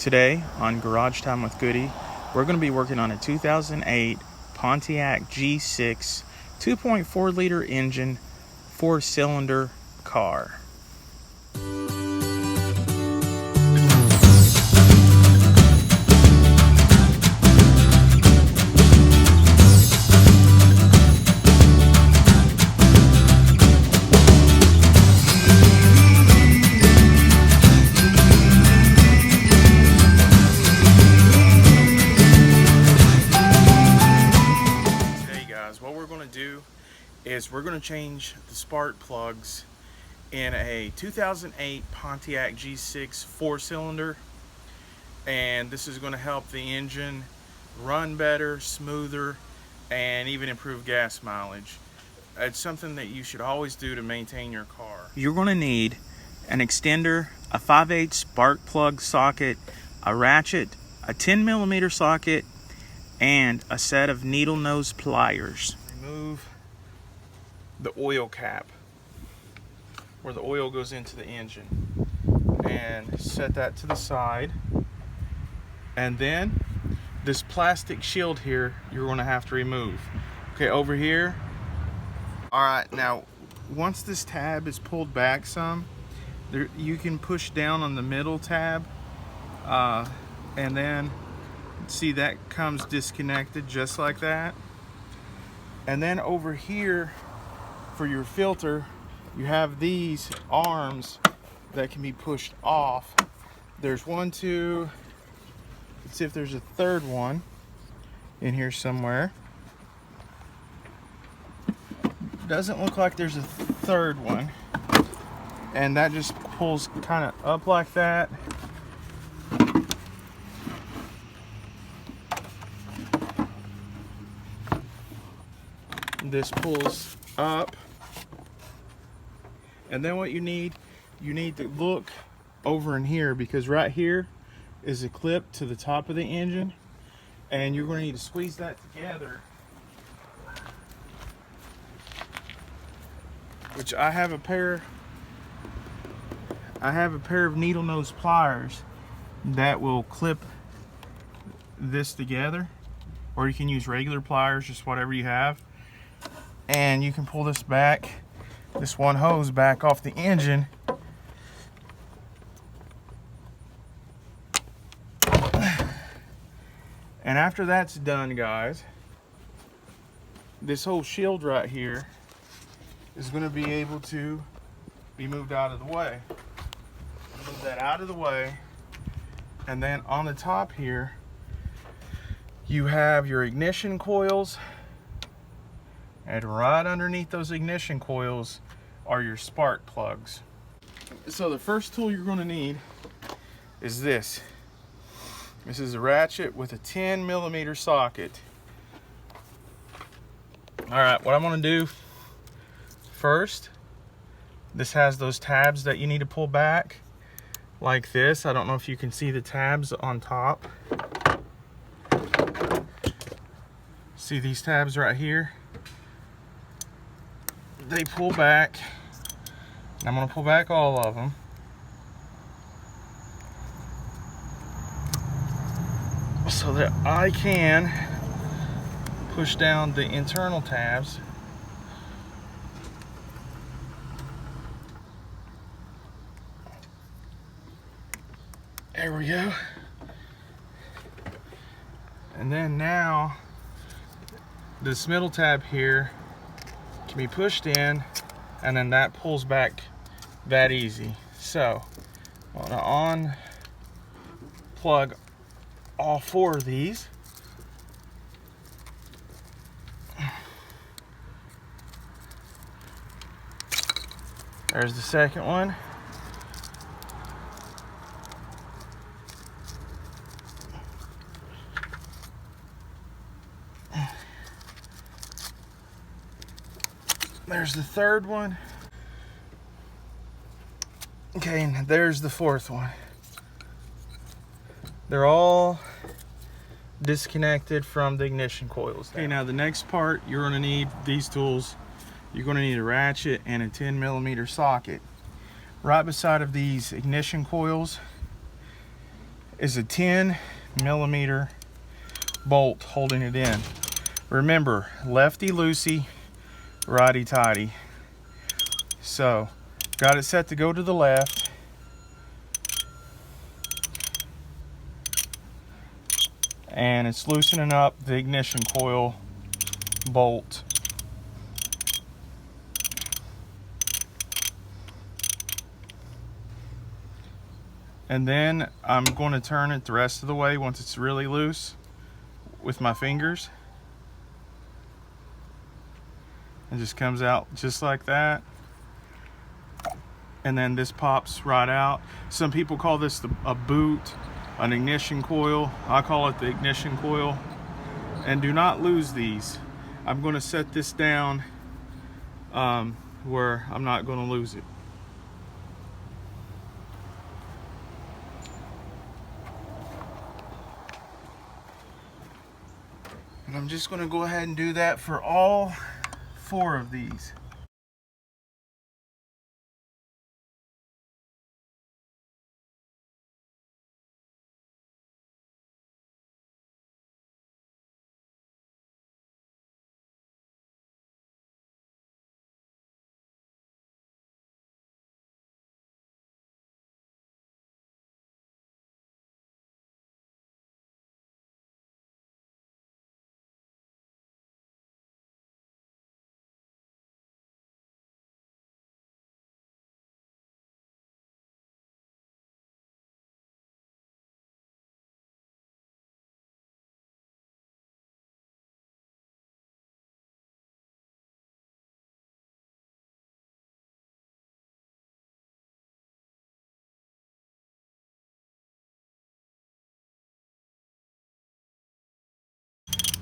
Today on Garage Time with Goody, we're going to be working on a 2008 Pontiac G6 2.4 liter engine 4-cylinder car. What we're going to do is we're going to change the spark plugs in a 2008 Pontiac G6 4-cylinder, and this is going to help the engine run better, smoother, and even improve gas mileage. It's something that you should always do to maintain your car. You're going to need an extender, a 5/8 spark plug socket, a ratchet, a 10mm socket, and a set of needle nose pliers. Remove the oil cap where the oil goes into the engine and set that to the side. And then this plastic shield here you're going to have to remove. Okay, over here. Alright, now once this tab is pulled back some, you can push down on the middle tab and then see that comes disconnected just like that. And then over here for your filter, you have these arms that can be pushed off. There's one, two, let's see if there's a third one in here somewhere. Doesn't look like there's a third one. And that just pulls kind of up like that. This pulls up, and then what you need to look over in here, because right here is a clip to the top of the engine, and you're going to need to squeeze that together, which I have a pair of needle nose pliers that will clip this together, or you can use regular pliers, just whatever you have. And you can pull this back, this one hose back off the engine. And after that's done, guys, this whole shield right here is going to be able to be moved out of the way. Move that out of the way. And then on the top here, you have your ignition coils. And right underneath those ignition coils are your spark plugs. So the first tool you're going to need is this. This is a ratchet with a 10mm socket. Alright, what I'm going to do first, this has those tabs that you need to pull back like this. I don't know if you can see the tabs on top. See these tabs right here? They pull back. I'm going to pull back all of them. So that I can push down the internal tabs. There we go. And then now this middle tab here can be pushed in, and then that pulls back that easy. So I'm gonna unplug all four of these. There's the second one. There's the third one. Okay, and there's the fourth one. They're all disconnected from the ignition coils. Okay, now the next part, you're going to need these tools. You're going to need a ratchet and a 10mm socket. Right beside of these ignition coils is a 10mm bolt holding it in. Remember, lefty loosey, righty tighty. So, got it set to go to the left. And it's loosening up the ignition coil bolt. And then I'm going to turn it the rest of the way once it's really loose with my fingers. It just comes out just like that. And then this pops right out. Some people call this a boot, an ignition coil. I call it the ignition coil. And do not lose these. I'm going to set this down where I'm not going to lose it. And I'm just going to go ahead and do that for all 4 of these.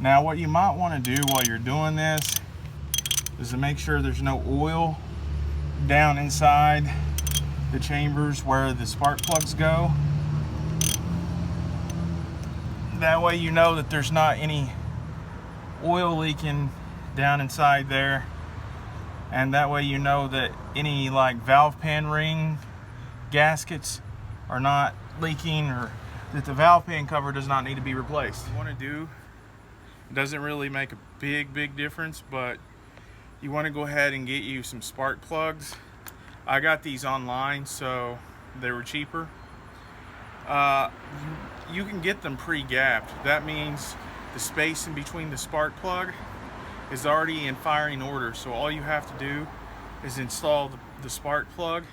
Now what you might want to do while you're doing this is to make sure there's no oil down inside the chambers where the spark plugs go. That way you know that there's not any oil leaking down inside there, and that way you know that any like valve pan ring gaskets are not leaking, or that the valve pan cover does not need to be replaced. What you want to do, it doesn't really make a big difference, but you want to go ahead and get you some spark plugs. I got these online, so they were cheaper. You can get them pre-gapped. That means the space in between the spark plug is already in firing order, so all you have to do is install the spark plug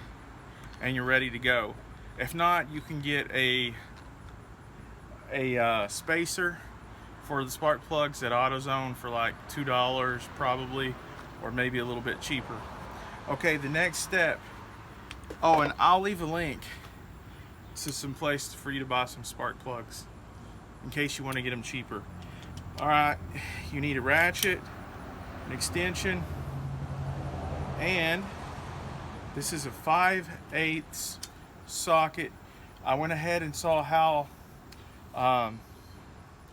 and you're ready to go. If not, you can get a spacer for the spark plugs at AutoZone for like $2 probably, or maybe a little bit cheaper. Okay, the next step, oh, and I'll leave a link to some place for you to buy some spark plugs in case you want to get them cheaper. All right, you need a ratchet, an extension, and this is a 5/8 socket. I went ahead and saw how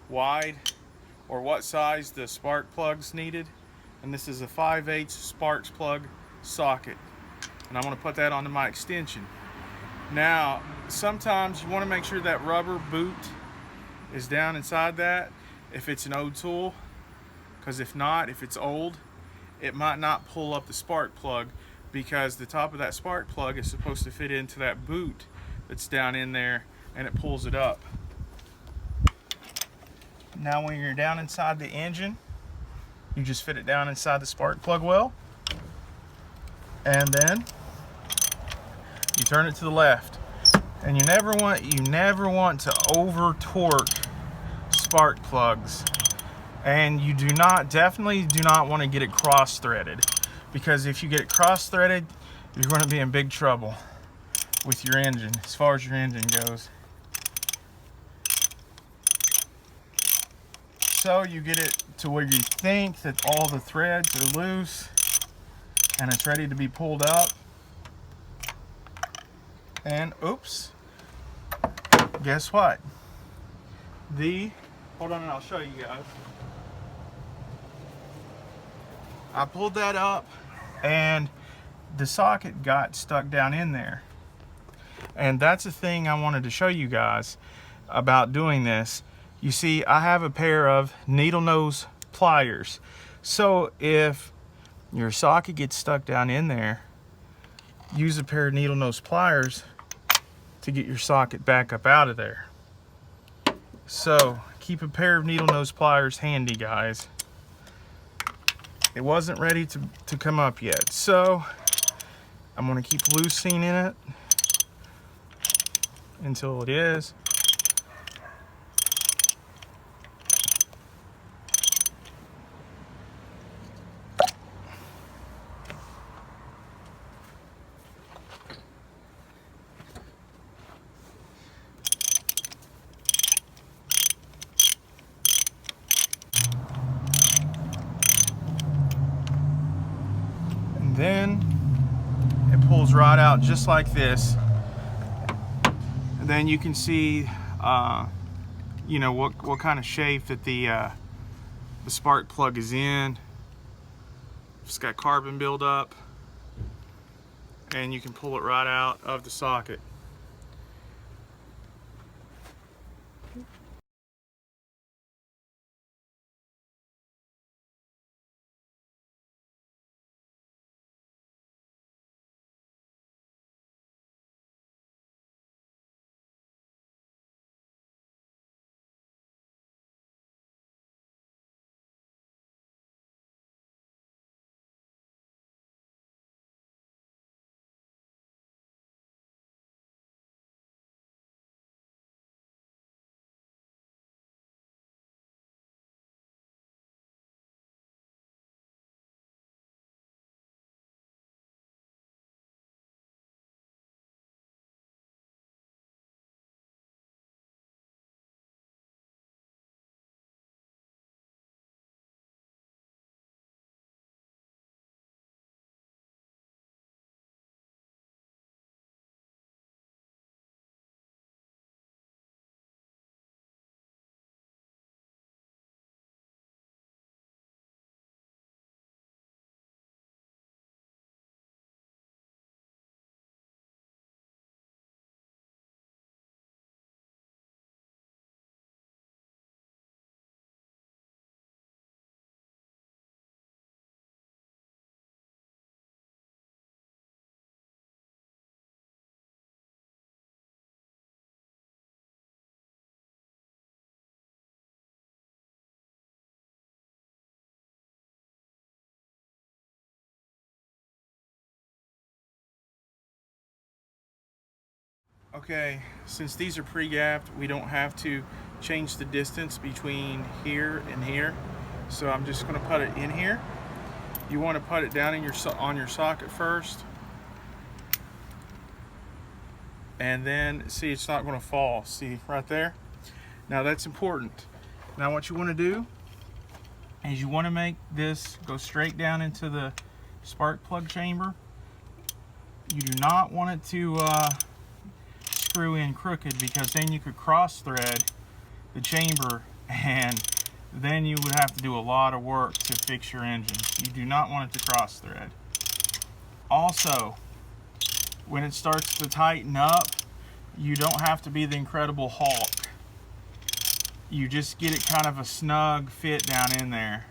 wide or what size the spark plugs needed, and this is a 5/8 spark plug socket, and I'm going to put that onto my extension. Now sometimes you want to make sure that rubber boot is down inside that if it's an old tool, because if not, if it's old, it might not pull up the spark plug, because the top of that spark plug is supposed to fit into that boot that's down in there, and it pulls it up. Now when you're down inside the engine, you just fit it down inside the spark plug well, and then you turn it to the left. And you never want to over torque spark plugs, and you definitely do not want to get it cross threaded, because if you get it cross threaded, you're going to be in big trouble with your engine as far as your engine goes. So you get it to where you think that all the threads are loose and it's ready to be pulled up. And oops, guess what? Hold on and I'll show you guys. I pulled that up and the socket got stuck down in there. And that's the thing I wanted to show you guys. about doing this. You see, I have a pair of needle nose pliers. So if your socket gets stuck down in there, use a pair of needle nose pliers to get your socket back up out of there. So keep a pair of needle nose pliers handy, guys. It wasn't ready to come up yet, so I'm going to keep loosening it until it is. And then it pulls right out just like this. And then you can see you know what kind of shape that the spark plug is in. It's got carbon buildup, and you can pull it right out of the socket. Okay, since these are pre-gapped, we don't have to change the distance between here and here. So I'm just going to put it in here. You want to put it down in on your socket first, and then see, it's not going to fall. See right there? Now that's important. Now what you want to do is you want to make this go straight down into the spark plug chamber. You do not want it to screw in crooked, because then you could cross thread the chamber, and then you would have to do a lot of work to fix your engine. You do not want it to cross thread. Also, when it starts to tighten up, you don't have to be the Incredible Hulk. You just get it kind of a snug fit down in there.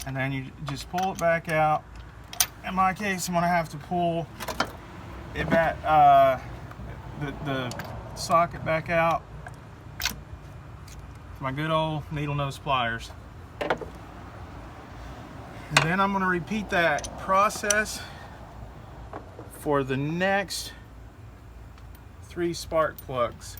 And then you just pull it back out. In my case, I'm gonna have to pull it back, the socket back out with my good old needle nose pliers. And then I'm gonna repeat that process for the next 3 spark plugs.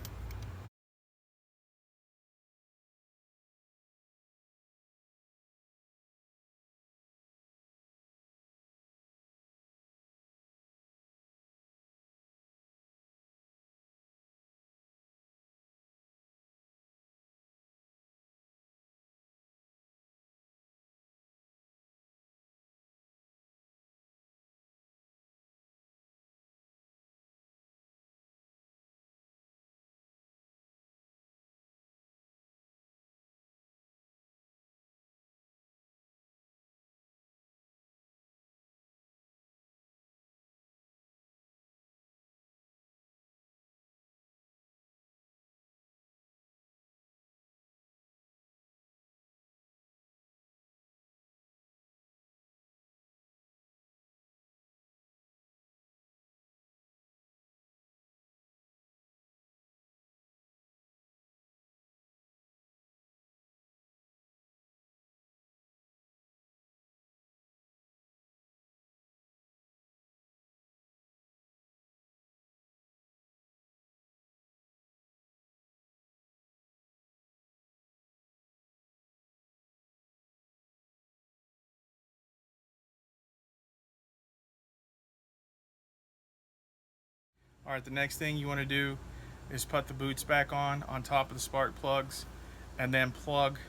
Alright, the next thing you want to do is put the boots back on top of the spark plugs, and then plug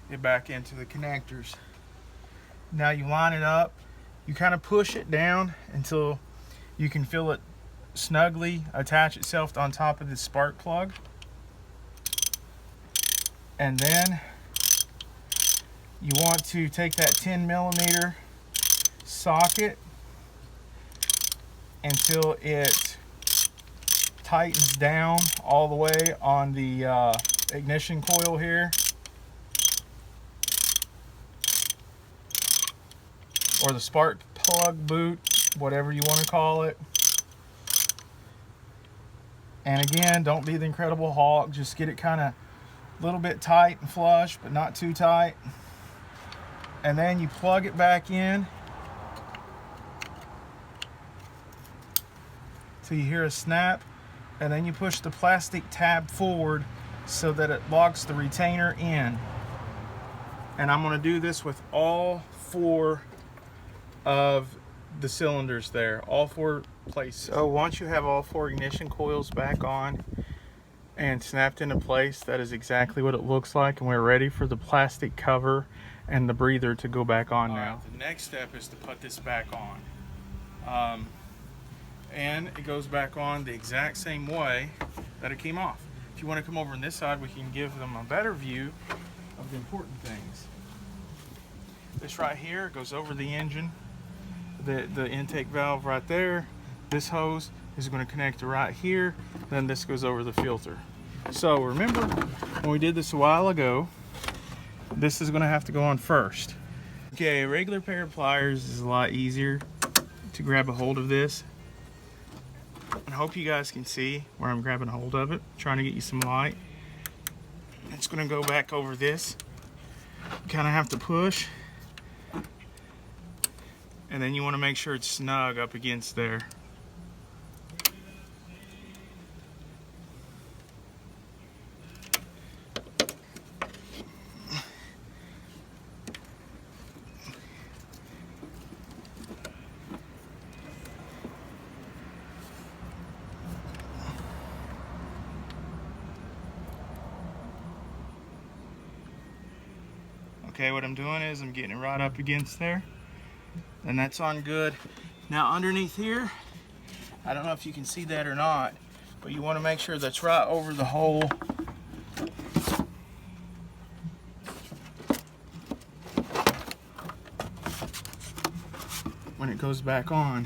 it back into the connectors. Now you line it up, you kind of push it down until you can feel it snugly attach itself on top of the spark plug. And then you want to take that 10mm socket until it tightens down all the way on the ignition coil here, or the spark plug boot, whatever you want to call it. And again, don't be the Incredible Hulk, just get it kind of a little bit tight and flush, but not too tight. And then you plug it back in till you hear a snap, and then you push the plastic tab forward so that it locks the retainer in. And I'm going to do this with all 4 of the cylinders there, all 4 places. So once you have all 4 ignition coils back on and snapped into place, that is exactly what it looks like, and we're ready for the plastic cover and the breather to go back on now. The next step is to put this back on. And it goes back on the exact same way that it came off. If you want to come over on this side, we can give them a better view of the important things. This right here goes over the engine, the intake valve right there. This hose is going to connect to right here, then this goes over the filter. So remember when we did this a while ago, this is going to have to go on first. Okay, a regular pair of pliers is a lot easier to grab a hold of this. I hope you guys can see where I'm grabbing a hold of it, trying to get you some light. It's going to go back over this. You kind of have to push, and then you want to make sure it's snug up against there. Okay, what I'm doing is I'm getting it right up against there, and that's on good. Now underneath here, I don't know if you can see that or not, but you want to make sure that's right over the hole. When it goes back on.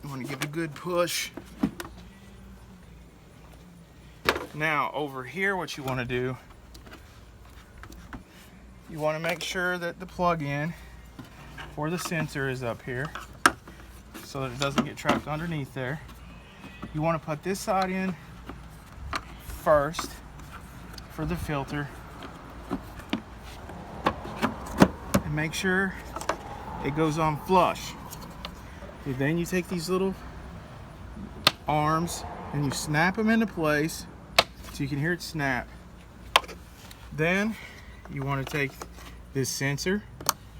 You want to give it a good push. Now over here, what you want to do, you want to make sure that the plug-in for the sensor is up here so that it doesn't get trapped underneath there. You want to put this side in first for the filter, and make sure it goes on flush. Okay, then you take these little arms and you snap them into place so you can hear it snap. Then you want to take this sensor,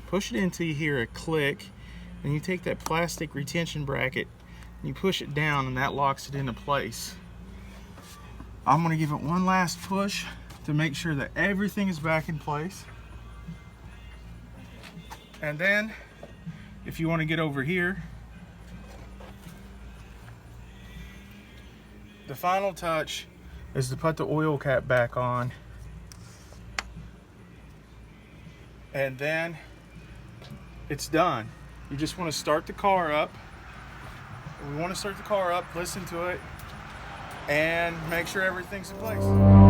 push it in until you hear a click, and you take that plastic retention bracket and you push it down, and that locks it into place. I'm going to give it one last push to make sure that everything is back in place. And then if you want to get over here, the final touch is to put the oil cap back on, and then it's done. You just want to start the car up. We want to start the car up, listen to it, and make sure everything's in place.